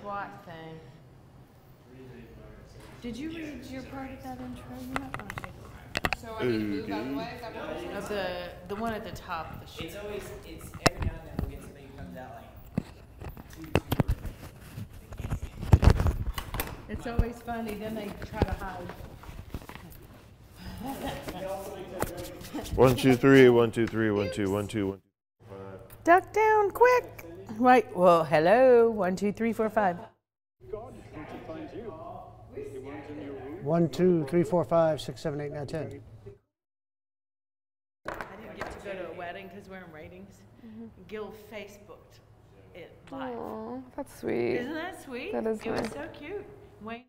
SWAT thing. Did you read your part of that intro? You might want to take it. So I need to move out of the way? Is that what it is? The one at the top of the sheet. It's always, it's every now and then we'll get somebody who comes out like 2-2. It's always funny, then they try to hide. 1 2 3 1 2 3 1 2 1 2 1 2 5. Duck down quick. Right. Well, hello. 1 2 3 4 5. 1 2 3 4 5 6 7 8 9 10. I didn't get to go to a wedding because we're in ratings. Gil Facebooked it live. Aw, that's sweet. Isn't that sweet? That is It was nice. so cute. Wayne.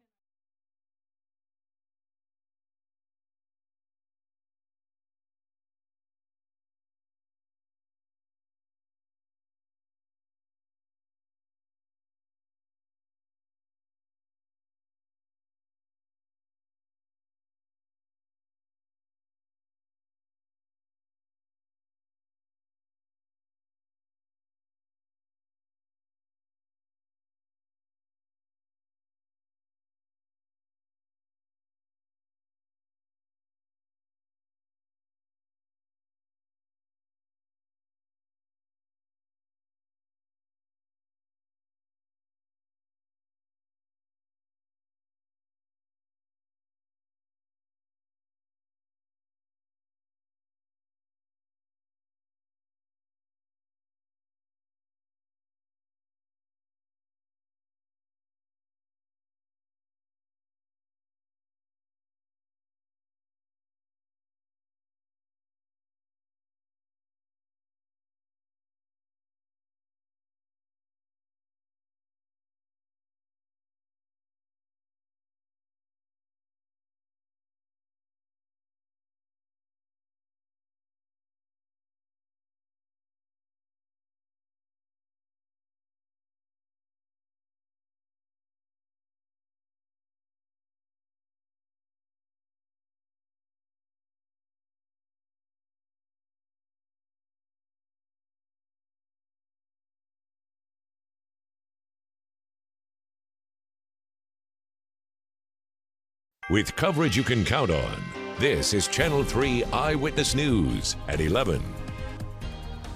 With coverage you can count on, this is Channel 3 Eyewitness News at 11.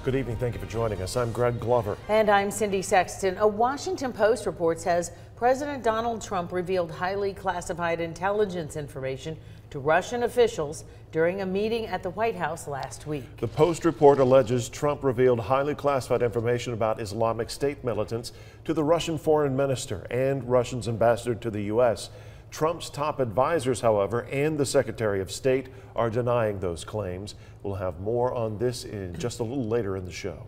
Good evening. Thank you for joining us. I'm Greg Glover. And I'm Cindy Sexton. A Washington Post report says President Donald Trump revealed highly classified intelligence information to Russian officials during a meeting at the White House last week. The Post report alleges Trump revealed highly classified information about Islamic State militants to the Russian foreign minister and Russia's ambassador to the U.S. Trump's top advisors, however, and the Secretary of State are denying those claims. We'll have more on this in just a little later in the show.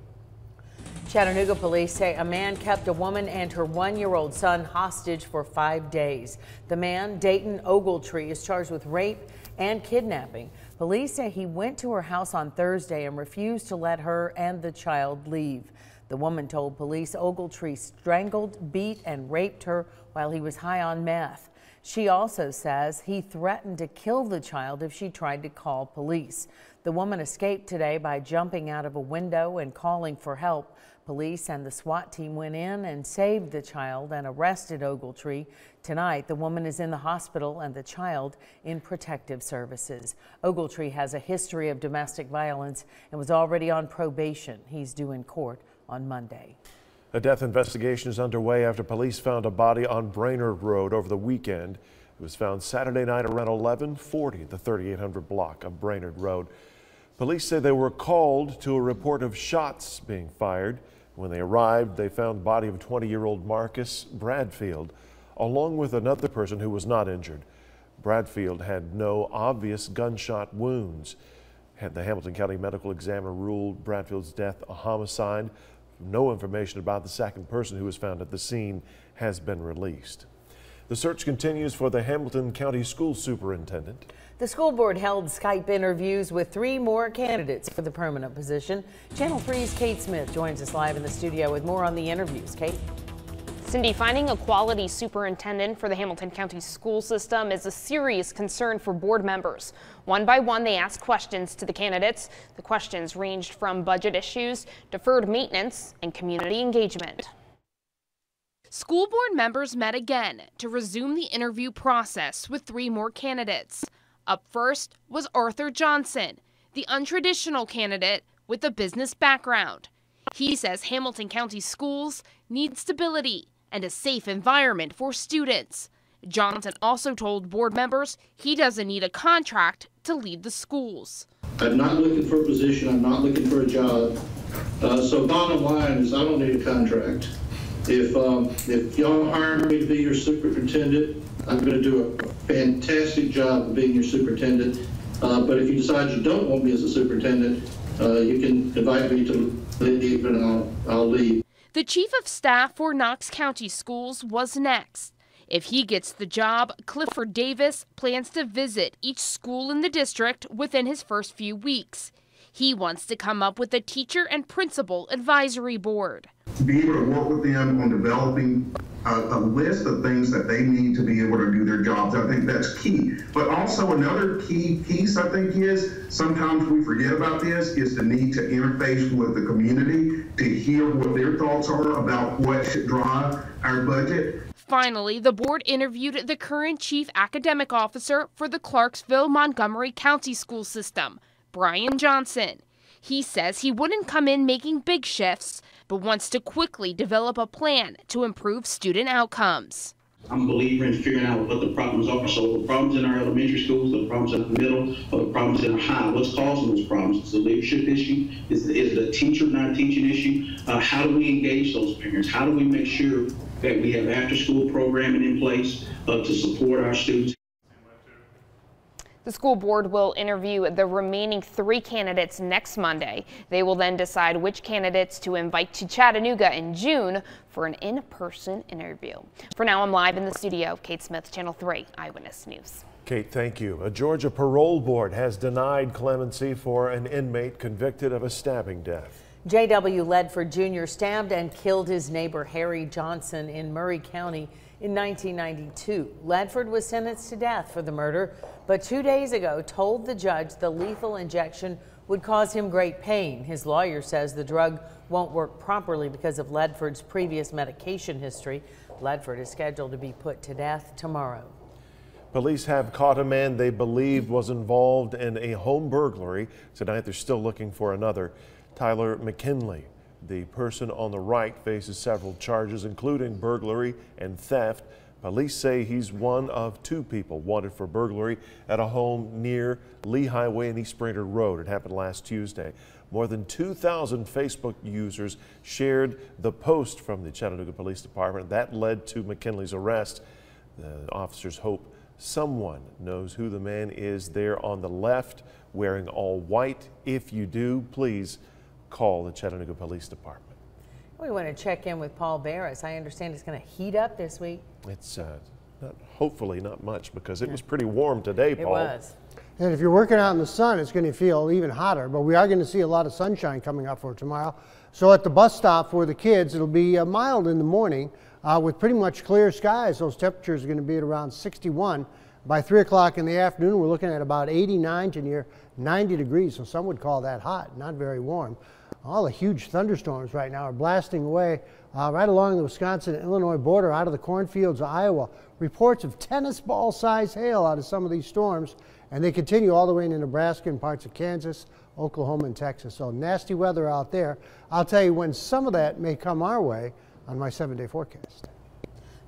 Chattanooga police say a man kept a woman and her 1-year-old son hostage for 5 days. The man, Dayton Ogletree, is charged with rape and kidnapping. Police say he went to her house on Thursday and refused to let her and the child leave. The woman told police Ogletree strangled, beat, and raped her while he was high on meth. She also says he threatened to kill the child if she tried to call police. The woman escaped today by jumping out of a window and calling for help. Police and the SWAT team went in and saved the child and arrested Ogletree. Tonight, the woman is in the hospital and the child in protective services. Ogletree has a history of domestic violence and was already on probation. He's due in court on Monday. A death investigation is underway after police found a body on Brainerd Road over the weekend. It was found Saturday night around 11:40, the 3800 block of Brainerd Road. Police say they were called to a report of shots being fired. When they arrived, they found the body of 20-year-old Marcus Bradfield, along with another person who was not injured. Bradfield had no obvious gunshot wounds. The Hamilton County Medical Examiner ruled Bradfield's death a homicide. No information about the second person who was found at the scene has been released. The search continues for the Hamilton County School Superintendent. The school board held Skype interviews with 3 more candidates for the permanent position. Channel 3's Kate Smith joins us live in the studio with more on the interviews. Kate? Cindy, finding a quality superintendent for the Hamilton County school system is a serious concern for board members. One by one, they asked questions to the candidates. The questions ranged from budget issues, deferred maintenance, and community engagement. School board members met again to resume the interview process with 3 more candidates. Up first was Arthur Johnson, the untraditional candidate with a business background. He says Hamilton County schools need stability and a safe environment for students. Johnson also told board members he doesn't need a contract to lead the schools. I'm not looking for a position. I'm not looking for a job. So bottom line is I don't need a contract. If y'all hire me to be your superintendent, I'm going to do a fantastic job of being your superintendent. But if you decide you don't want me as a superintendent, you can invite me to leave and I'll leave. The chief of staff for Knox County Schools was next. If he gets the job, Clifford Davis plans to visit each school in the district within his first few weeks. He wants to come up with a teacher and principal advisory board. Be able to work with them on developing a list of things that they need to be able to do their jobs. I think that's key. But also another key piece, I think, is sometimes we forget about this, is the need to interface with the community to hear what their thoughts are about what should drive our budget. Finally, the board interviewed the current chief academic officer for the Clarksville-Montgomery County school system, Brian Johnson. He says he wouldn't come in making big shifts, but wants to quickly develop a plan to improve student outcomes. I'm a believer in figuring out what the problems are. So the problems in our elementary schools, the problems in the middle, or the problems in our high. What's causing those problems? Is it a leadership issue? Is the teacher not teaching issue? How do we engage those parents? How do we make sure that we have after-school programming in place to support our students? The school board will interview the remaining 3 candidates next Monday. They will then decide which candidates to invite to Chattanooga in June for an in-person interview. For now, I'm live in the studio. Kate Smith, Channel 3 Eyewitness News. Kate, thank you. A Georgia parole board has denied clemency for an inmate convicted of a stabbing death. J.W. Ledford Jr. stabbed and killed his neighbor Harry Johnson in Murray County in 1992. Ledford was sentenced to death for the murder, but 2 days ago told the judge the lethal injection would cause him great pain. His lawyer says the drug won't work properly because of Ledford's previous medication history. Ledford is scheduled to be put to death tomorrow. Police have caught a man they believed was involved in a home burglary. Tonight they're still looking for another. Tyler McKinley, the person on the right, faces several charges, including burglary and theft. Police say he's one of 2 people wanted for burglary at a home near Lee Highway and East Brainerd Road. It happened last Tuesday. More than 2,000 Facebook users shared the post from the Chattanooga Police Department. That led to McKinley's arrest. The officers hope someone knows who the man is there on the left wearing all white. If you do, please call the Chattanooga Police Department. We want to check in with Paul Barris. I understand it's going to heat up this week. It's hopefully not much because it was pretty warm today, Paul. It was. And if you're working out in the sun, it's going to feel even hotter, but we are going to see a lot of sunshine coming up for tomorrow. So at the bus stop for the kids, it'll be mild in the morning with pretty much clear skies. Those temperatures are going to be at around 61. By 3 o'clock in the afternoon, we're looking at about 89 to near 90 degrees, so some would call that hot, not very warm. All the huge thunderstorms right now are blasting away right along the Wisconsin-Illinois border out of the cornfields of Iowa. Reports of tennis ball size hail out of some of these storms, and they continue all the way into Nebraska and parts of Kansas, Oklahoma, and Texas. So nasty weather out there. I'll tell you when some of that may come our way on my 7-day forecast.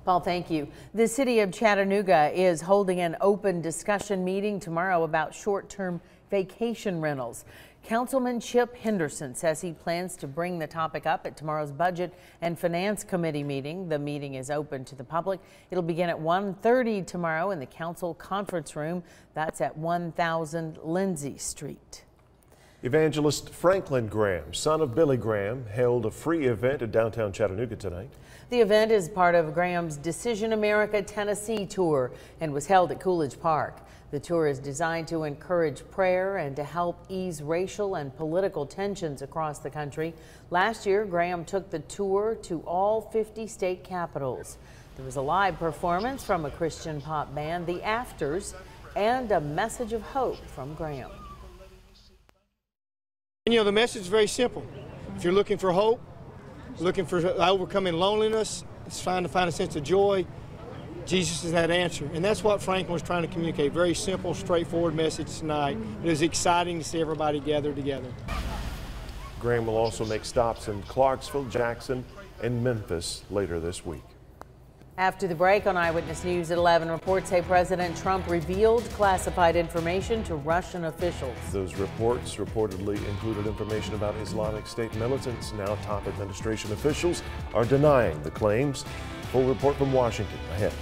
Paul, thank you. The city of Chattanooga is holding an open discussion meeting tomorrow about short-term vacation rentals. Councilman Chip Henderson says he plans to bring the topic up at tomorrow's Budget and Finance Committee meeting. The meeting is open to the public. It'll begin at 1:30 tomorrow in the council conference room. That's at 1000 Lindsay Street. Evangelist Franklin Graham, son of Billy Graham, held a free event at downtown Chattanooga tonight. The event is part of Graham's Decision America Tennessee tour and was held at Coolidge Park. The tour is designed to encourage prayer and to help ease racial and political tensions across the country. Last year, Graham took the tour to all 50 state capitals. There was a live performance from a Christian pop band, The Afters, and a message of hope from Graham. And, you know, the message is very simple. If you're looking for hope, looking for overcoming loneliness, It's trying to find a sense of joy. Jesus is that answer. And that's what Franklin was trying to communicate. Very simple, straightforward message tonight. It was exciting to see everybody gather together. Graham will also make stops in Clarksville, Jackson, and Memphis later this week. After the break on Eyewitness News at 11, reports say President Trump revealed classified information to Russian officials. Those reports reportedly included information about Islamic State militants. Now top administration officials are denying the claims. Full report from Washington ahead.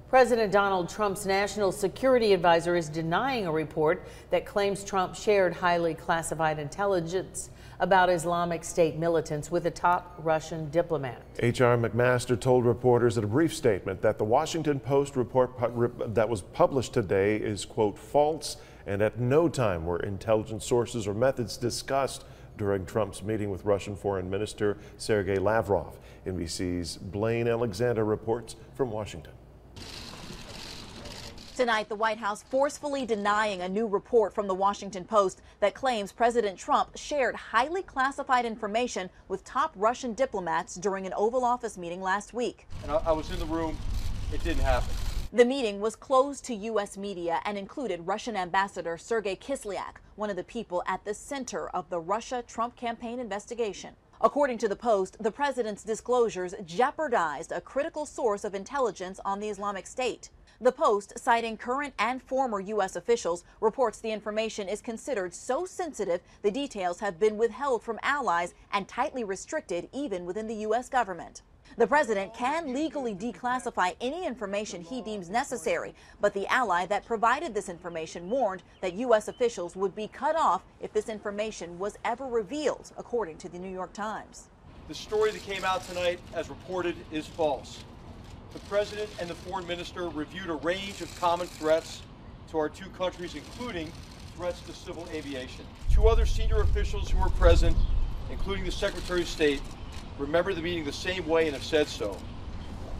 President Donald Trump's national security advisor is denying a report that claims Trump shared highly classified intelligence about Islamic State militants with a top Russian diplomat. H.R. McMaster told reporters in a brief statement that the Washington Post report that was published today is, quote, false, and at no time were intelligence sources or methods discussed during Trump's meeting with Russian Foreign Minister Sergei Lavrov. NBC's Blaine Alexander reports from Washington. Tonight, the White House forcefully denying a new report from the Washington Post that claims President Trump shared highly classified information with top Russian diplomats during an Oval Office meeting last week. And I was in the room. It didn't happen. The meeting was closed to U.S. media and included Russian Ambassador Sergei Kislyak, one of the people at the center of the Russia-Trump campaign investigation. According to the Post, the president's disclosures jeopardized a critical source of intelligence on the Islamic State. The Post, citing current and former U.S. officials, reports the information is considered so sensitive the details have been withheld from allies and tightly restricted even within the U.S. government. The president can legally declassify any information he deems necessary, but the ally that provided this information warned that U.S. officials would be cut off if this information was ever revealed, according to the New York Times. The story that came out tonight, as reported, is false. The president and the foreign minister reviewed a range of common threats to our two countries, including threats to civil aviation. Two other senior officials who were present, including the Secretary of State, remember the meeting the same way and have said so.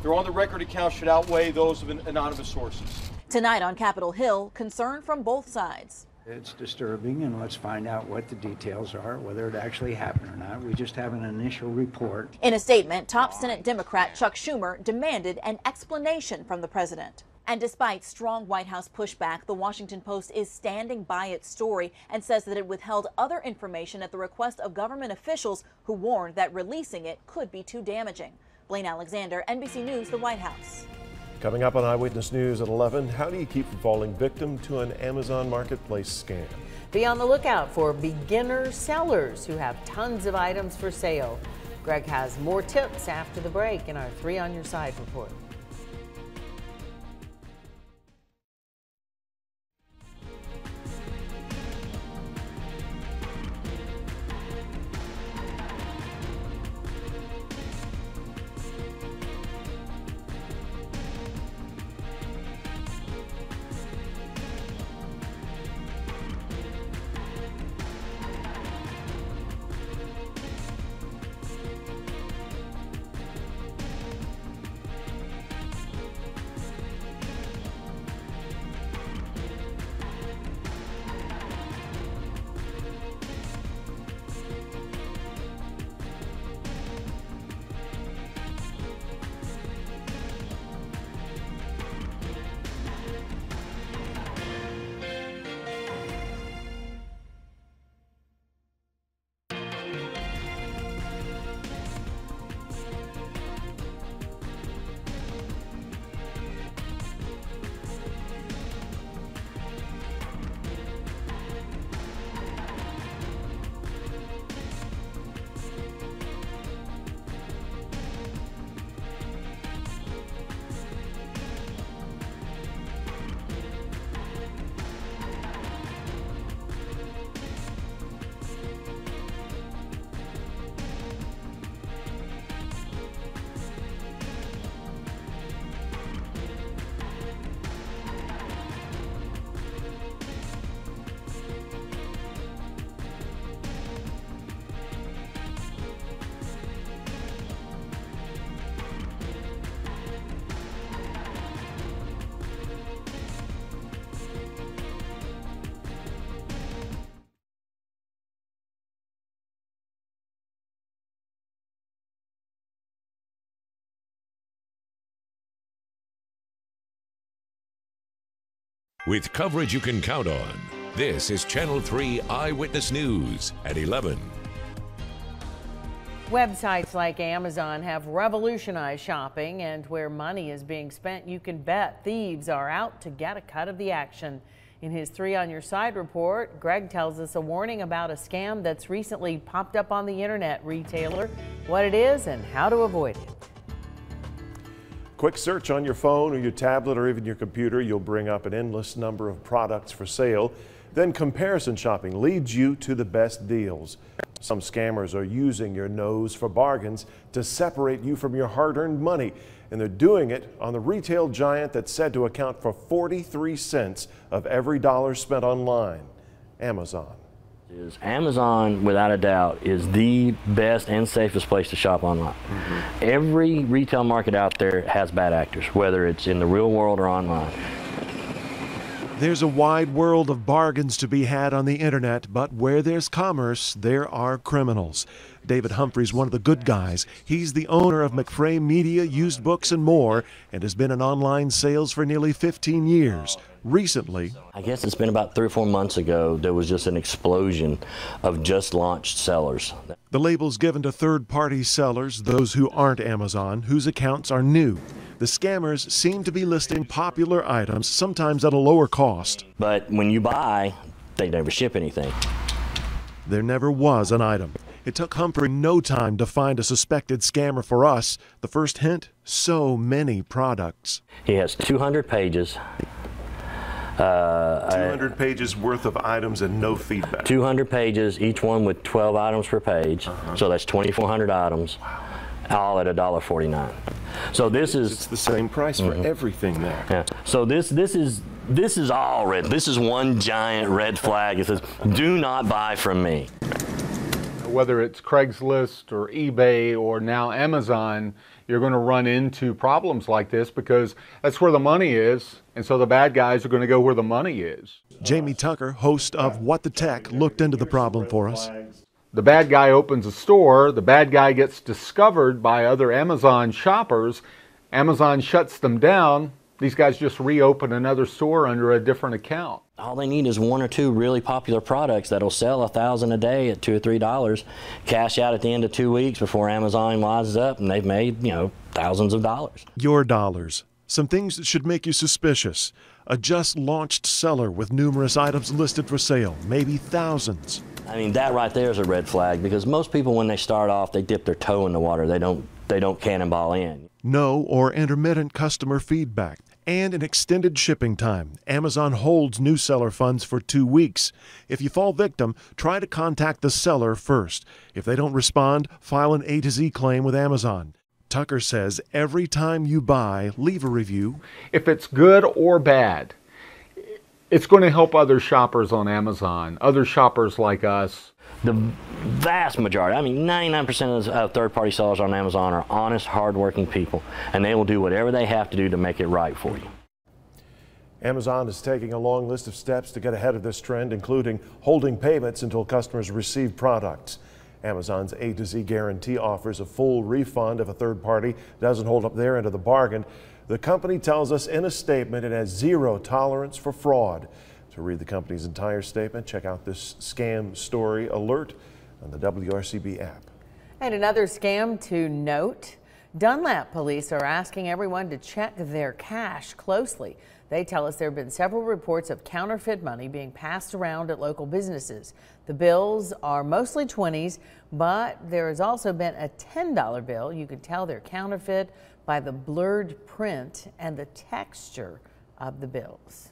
Their on-the-record accounts should outweigh those of anonymous sources. Tonight on Capitol Hill, concern from both sides. It's disturbing, and let's find out what the details are, whether it actually happened or not. We just have an initial report. In a statement, top Senate Democrat Chuck Schumer demanded an explanation from the president. And despite strong White House pushback, the Washington Post is standing by its story and says that it withheld other information at the request of government officials who warned that releasing it could be too damaging. Blaine Alexander, NBC News, the White House. Coming up on Eyewitness News at 11, how do you keep from falling victim to an Amazon Marketplace scam? Be on the lookout for beginner sellers who have tons of items for sale. Greg has more tips after the break in our 3 on Your Side report. With coverage you can count on, this is Channel 3 Eyewitness News at 11. Websites like Amazon have revolutionized shopping, and where money is being spent, you can bet thieves are out to get a cut of the action. In his 3 on Your Side report, Greg tells us a warning about a scam that's recently popped up on the internet retailer, what it is and how to avoid it. Quick search on your phone or your tablet or even your computer, you'll bring up an endless number of products for sale. Then comparison shopping leads you to the best deals. Some scammers are using your nose for bargains to separate you from your hard-earned money, and they're doing it on the retail giant that's said to account for 43 cents of every dollar spent online, Amazon. Amazon, without a doubt, is the best and safest place to shop online. Every retail market out there has bad actors, whether it's in the real world or online. There's a wide world of bargains to be had on the internet, but where there's commerce, there are criminals. David Humphrey's one of the good guys. He's the owner of McFray Media, Used Books and More, and has been in online sales for nearly 15 years. Recently, I guess it's been about 3 or 4 months ago, there was just an explosion of just launched sellers. The label's given to third-party sellers, those who aren't Amazon, whose accounts are new. The scammers seem to be listing popular items, sometimes at a lower cost. But when you buy, they never ship anything. There never was an item. It took Humphrey no time to find a suspected scammer for us. The first hint, so many products. He has 200 pages. 200 pages worth of items and no feedback. 200 pages, each one with 12 items per page. So that's 2,400 items, all at $1.49. So this is... It's the same price for everything there. Yeah. So this is all red. This is one giant red flag. It says, do not buy from me. Whether it's Craigslist or eBay or now Amazon, you're going to run into problems like this because that's where the money is, and so the bad guys are going to go where the money is. Jamie Tucker, host of What the Tech, looked into the problem for us. The bad guy opens a store, the bad guy gets discovered by other Amazon shoppers, Amazon shuts them down, these guys just reopen another store under a different account. All they need is 1 or 2 really popular products that'll sell 1,000 a day at $2 or $3, cash out at the end of 2 weeks before Amazon rises up, and they've made, thousands of dollars. Your dollars. Some things that should make you suspicious. A just launched seller with numerous items listed for sale, maybe thousands. I mean, that right there is a red flag, because most people, when they start off, they dip their toe in the water. They don't cannonball in. No or intermittent customer feedback and an extended shipping time. Amazon holds new seller funds for 2 weeks. If you fall victim, try to contact the seller first. If they don't respond, file an A to Z claim with Amazon. Tucker says every time you buy, leave a review. If it's good or bad, it's going to help other shoppers on Amazon, other shoppers like us. The vast majority, I mean 99% of third-party sellers on Amazon are honest, hard-working people, and they will do whatever they have to do to make it right for you. Amazon is taking a long list of steps to get ahead of this trend, including holding payments until customers receive products. Amazon's A to Z guarantee offers a full refund if a third party doesn't hold up their end of the bargain. The company tells us in a statement it has zero tolerance for fraud. To read the company's entire statement, check out this scam story alert on the WRCB app. And another scam to note, Dunlap police are asking everyone to check their cash closely. They tell us there have been several reports of counterfeit money being passed around at local businesses. The bills are mostly 20s, but there has also been a $10 bill. You can tell they're counterfeit by the blurred print and the texture of the bills.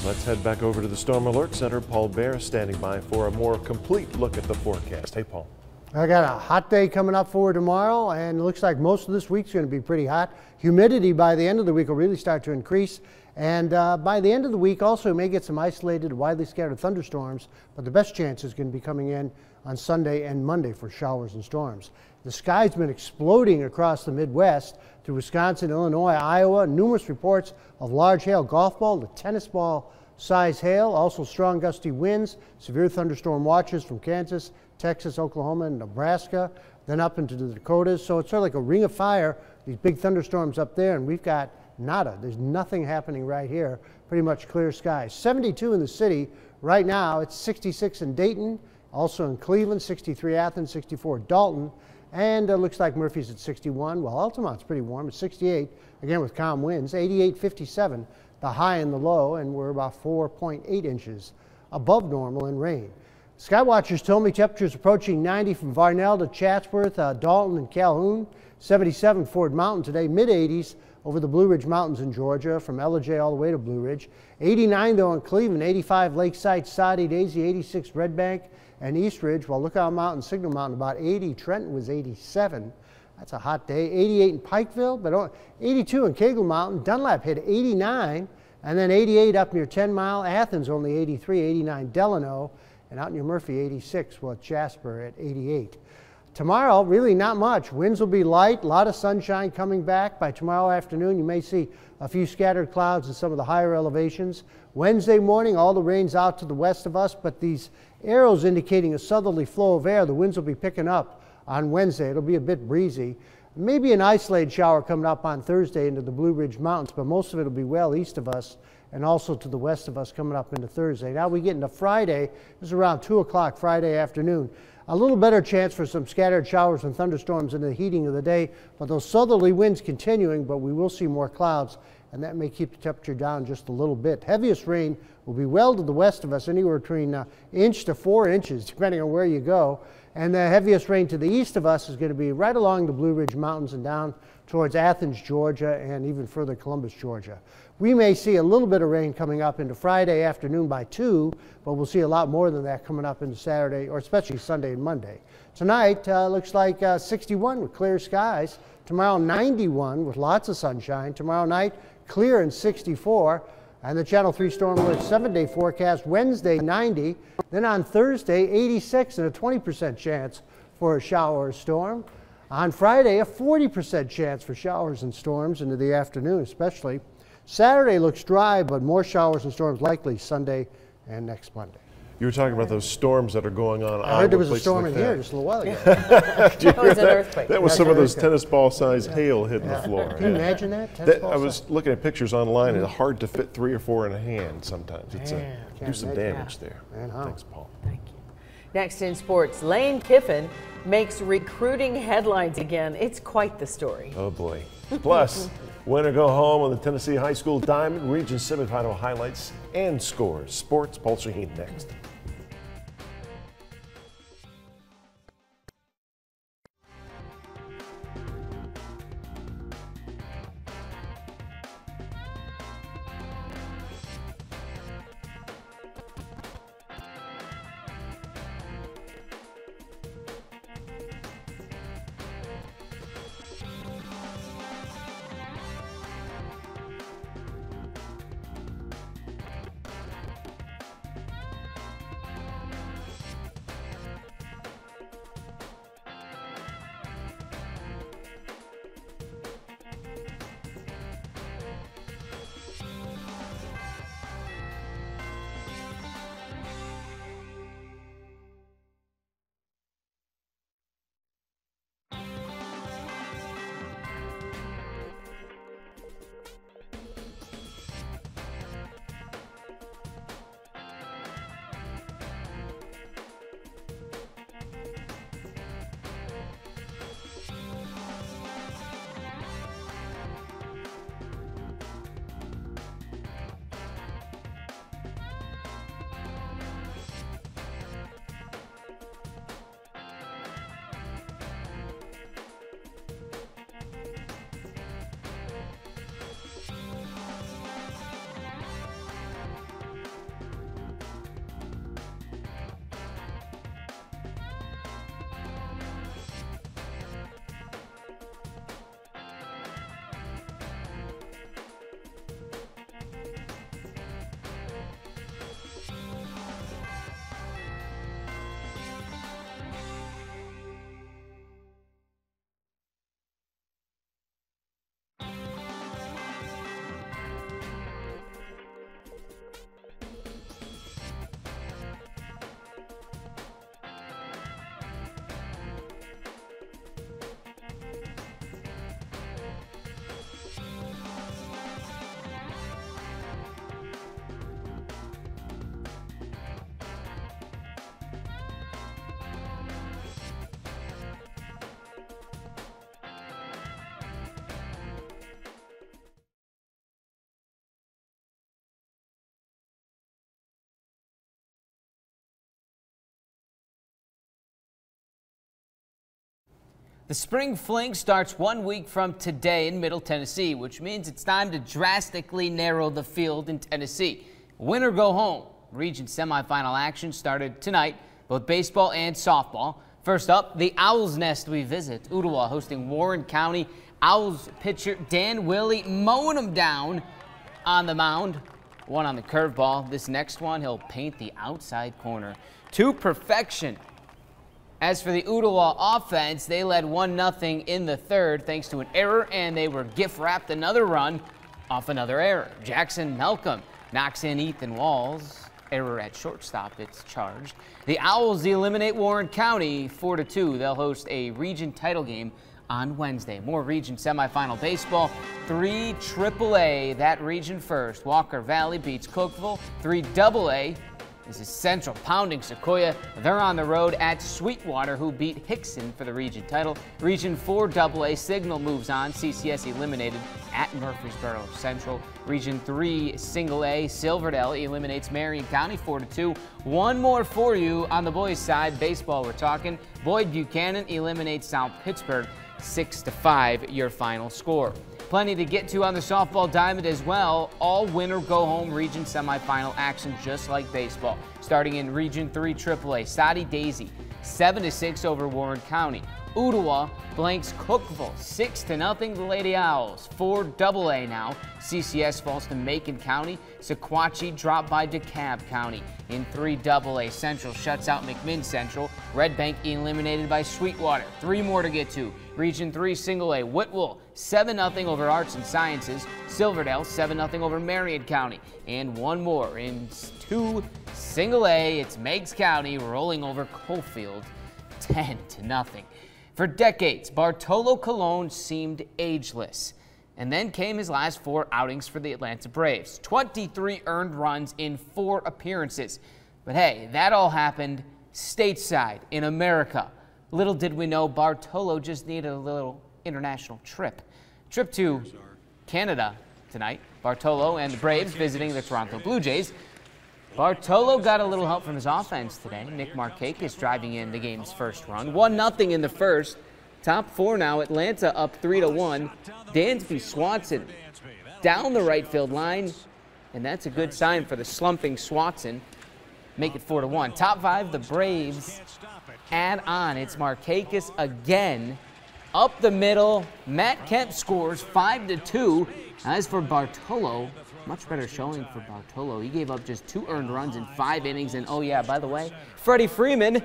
Let's head back over to the Storm Alert Center. Paul Bear standing by for a more complete look at the forecast. Hey, Paul. I got a hot day coming up for tomorrow, and it looks like most of this week's going to be pretty hot. Humidity by the end of the week will really start to increase, and by the end of the week also may get some isolated, widely scattered thunderstorms, but the best chance is going to be coming in on Sunday and Monday for showers and storms. The sky's been exploding across the Midwest through Wisconsin, Illinois, Iowa. Numerous reports of large hail, golf ball to tennis ball size hail, also strong gusty winds, severe thunderstorm watches from Kansas, Texas, Oklahoma, and Nebraska, then up into the Dakotas. So it's sort of like a ring of fire, these big thunderstorms up there, and we've got nada. There's nothing happening right here. Pretty much clear skies. 72 in the city. Right now, it's 66 in Dayton, also in Cleveland, 63 Athens, 64 Dalton, and it looks like Murphy's at 61. Well, Altamont's pretty warm. It's 68, again with calm winds, 88, 57, the high and the low, and we're about 4.8 inches above normal in rain. Skywatchers told me temperatures approaching 90 from Varnell to Chatsworth, Dalton, and Calhoun. 77 Ford Mountain today, mid-80s over the Blue Ridge Mountains in Georgia, from Ellijay all the way to Blue Ridge. 89 though in Cleveland, 85 Lakeside, Soddy, Daisy, 86 Red Bank and East Ridge, while Lookout Mountain, Signal Mountain about 80. Trenton was 87. That's a hot day. 88 in Pikeville, but 82 in Cagle Mountain. Dunlap hit 89, and then 88 up near 10 Mile. Athens only 83, 89 Delano, and out near Murphy 86 with Jasper at 88. Tomorrow, really not much. Winds will be light, a lot of sunshine coming back. By tomorrow afternoon, you may see a few scattered clouds in some of the higher elevations. Wednesday morning, all the rain's out to the west of us, but these arrows indicating a southerly flow of air. The winds will be picking up on Wednesday. It'll be a bit breezy. Maybe an isolated shower coming up on Thursday into the Blue Ridge Mountains, but most of it will be well east of us and also to the west of us coming up into Thursday. Now we get into Friday. This is around 2 o'clock Friday afternoon. A little better chance for some scattered showers and thunderstorms in the heating of the day, but those southerly winds continuing, but we will see more clouds, and that may keep the temperature down just a little bit. Heaviest rain will be well to the west of us, anywhere between an inch to 4 inches, depending on where you go. And the heaviest rain to the east of us is going to be right along the Blue Ridge Mountains and down towards Athens, Georgia, and even further Columbus, Georgia. We may see a little bit of rain coming up into Friday afternoon by 2, but we'll see a lot more than that coming up into Saturday, or especially Sunday and Monday. Tonight looks like 61 with clear skies. Tomorrow 91 with lots of sunshine. Tomorrow night clear and 64. And the Channel 3 Storm Alert 7-day forecast, Wednesday 90. Then on Thursday 86 and a 20% chance for a shower or storm. On Friday a 40% chance for showers and storms into the afternoon especially. Saturday looks dry, but more showers and storms likely Sunday and next Monday. You were talking about those storms that are going on. I heard there was a storm in here just a little while ago. That was an earthquake. That was some of those tennis ball size hail hitting the floor. Can you imagine that? I was looking at pictures online, and it's hard to fit 3 or 4 in a hand sometimes. It's do some damage there. Thanks, Paul. Thank you. Next in sports, Lane Kiffin makes recruiting headlines again. It's quite the story. Oh boy. Plus, Winner go home on the Tennessee High School Diamond Region Semifinal highlights and scores. Sports, Paul Shaheen next. The spring fling starts 1 week from today in Middle Tennessee, which means it's time to drastically narrow the field in Tennessee. Win or go home. Region semifinal action started tonight, both baseball and softball. First up, the Owls Nest we visit. Ottawa hosting Warren County. Owls pitcher Dan Willey mowing them down on the mound. One on the curveball. This next one, he'll paint the outside corner to perfection. As for the Ottawa offense, they led 1-0 in the third thanks to an error, and they were gift-wrapped another run off another error. Jackson Malcolm knocks in Ethan Walls. Error at shortstop, it's charged. The Owls eliminate Warren County 4-2. They'll host a region title game on Wednesday. More region semifinal baseball. 3 AAA, that region first. Walker Valley beats Cookeville. 3 AA. This is Central pounding Sequoia. They're on the road at Sweetwater, who beat Hickson for the region title. Region 4 AA Signal moves on. CCS eliminated at Murfreesboro Central. Region 3 Single A Silverdale eliminates Marion County 4-2. One more for you on the boys' side. Baseball, we're talking. Boyd Buchanan eliminates South Pittsburgh 6-5. Your final score. Plenty to get to on the softball diamond as well. All win or go home region semifinal action, just like baseball. Starting in Region 3 AAA, Soddy Daisy 7-6 over Warren County. Ottawa blanks Cookeville 6-0. The Lady Owls. 4 AA now. CCS falls to Macon County. Sequatchie dropped by DeKalb County. In 3 AA, Central shuts out McMinn Central. Red Bank eliminated by Sweetwater. 3 more to get to. Region 3 Single A, Whitwell 7-0 over Arts and Sciences. Silverdale 7-0 over Marion County. And one more in 2 Single A, it's Meigs County rolling over Coalfield 10-0. For decades, Bartolo Colon seemed ageless. And then came his last 4 outings for the Atlanta Braves. 23 earned runs in 4 appearances. But hey, that all happened stateside in America. Little did we know Bartolo just needed a little international trip. Trip to Canada tonight. Bartolo and the Braves visiting the Toronto Blue Jays. Bartolo got a little help from his offense today. Nick Markakis driving in the game's first run. 1-0 in the first. Top four now. Atlanta up 3-1. Dansby Swanson down the right field line, and that's a good sign for the slumping Swanson. Make it 4-1. Top five, the Braves add on. It's Markakis again. Up the middle, Matt Kemp scores 5-2. As for Bartolo, much better showing for Bartolo. He gave up just 2 earned runs in 5 innings. And oh yeah, by the way, Freddie Freeman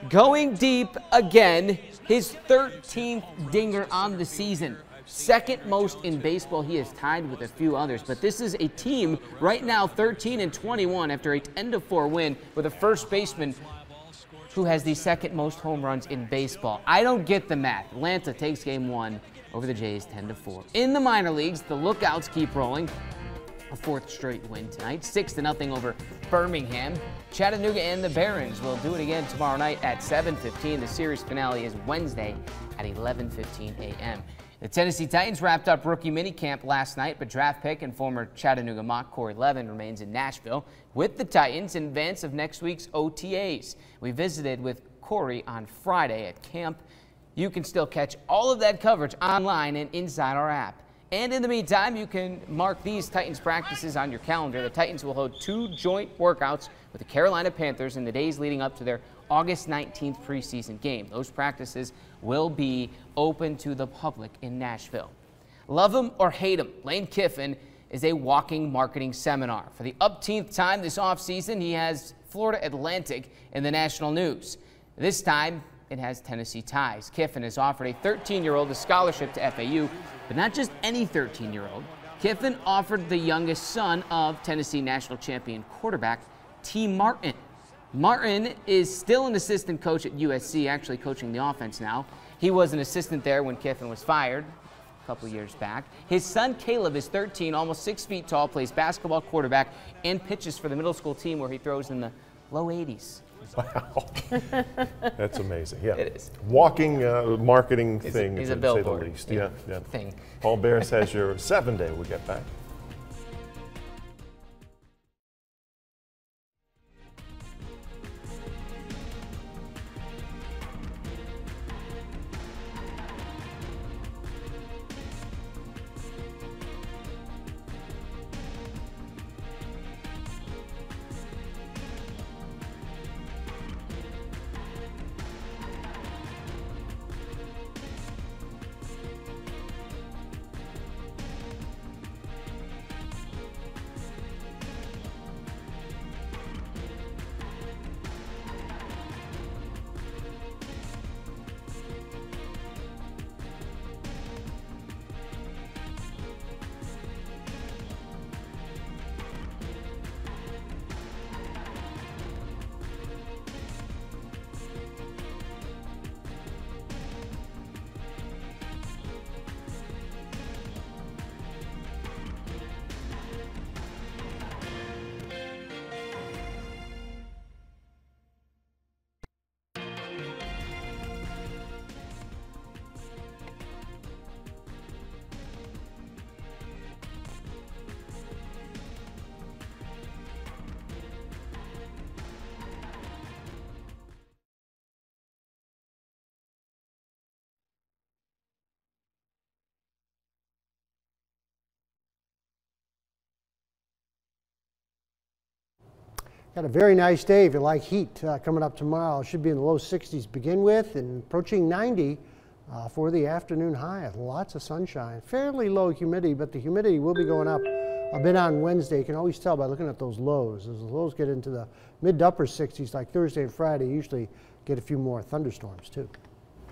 going deep again. His 13th dinger on the season. Second most in baseball. He is tied with a few others. But this is a team right now 13-21 after a 10-4 win with a first baseman who has the second most home runs in baseball. I don't get the math. Atlanta takes game 1 over the Jays 10-4. In the minor leagues, the Lookouts keep rolling. A 4th straight win tonight, 6-0 over Birmingham. Chattanooga and the Barons will do it again tomorrow night at 7:15. The series finale is Wednesday at 11:15 a.m. The Tennessee Titans wrapped up rookie minicamp last night, but draft pick and former Chattanooga Mock Corey Levin remains in Nashville with the Titans in advance of next week's OTAs. We visited with Corey on Friday at camp. You can still catch all of that coverage online and inside our app. And in the meantime, you can mark these Titans practices on your calendar. The Titans will hold 2 joint workouts with the Carolina Panthers in the days leading up to their August 19th preseason game. Those practices will be open to the public in Nashville. Love him or hate him, Lane Kiffin is a walking marketing seminar. For the upteenth time this offseason, he has Florida Atlantic in the national news. This time, it has Tennessee ties. Kiffin has offered a 13-year-old a scholarship to FAU, but not just any 13-year-old. Kiffin offered the youngest son of Tennessee national champion quarterback T. Martin. Martin is still an assistant coach at USC, actually coaching the offense now. He was an assistant there when Kiffin was fired a couple years back. His son Caleb is 13, almost 6 feet tall, plays basketball, quarterback, and pitches for the middle school team where he throws in the low 80s. Wow. That's amazing. Yeah. It is. Walking marketing thing, he's to a billboard, say the least. Yeah. thing. Paul Bears has your 7-day. We'll get back. Got a very nice day if you like heat coming up tomorrow. It should be in the low 60s to begin with and approaching 90 for the afternoon high. Lots of sunshine. Fairly low humidity, but the humidity will be going up a bit on Wednesday. You can always tell by looking at those lows. As the lows get into the mid to upper 60s like Thursday and Friday, you usually get a few more thunderstorms too.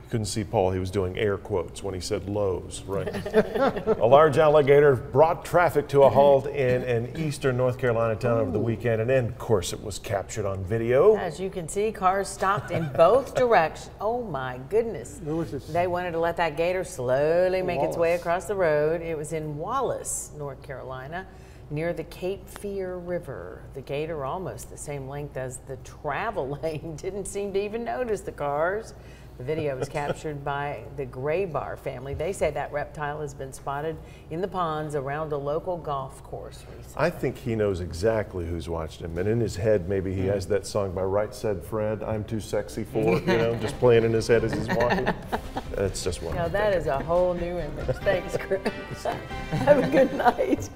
Couldn't see Paul. He was doing air quotes when he said lows, right? A large alligator brought traffic to a halt in an eastern North Carolina town over the weekend, and then, of course, it was captured on video. As you can see, cars stopped in both directions. Oh, my goodness. Where was this? They wanted to let that gator slowly make its way across the road. It was in Wallace, North Carolina, near the Cape Fear River. The gator, almost the same length as the travel lane, didn't seem to even notice the cars. The video was captured by the Gray Bar family. They say that reptile has been spotted in the ponds around a local golf course recently. I think he knows exactly who's watched him, and in his head maybe he has that song by Right Said Fred, I'm Too Sexy For It, you know, just playing in his head as he's walking. That's just one. Now that is a whole new image. Thanks, Chris. Have a good night.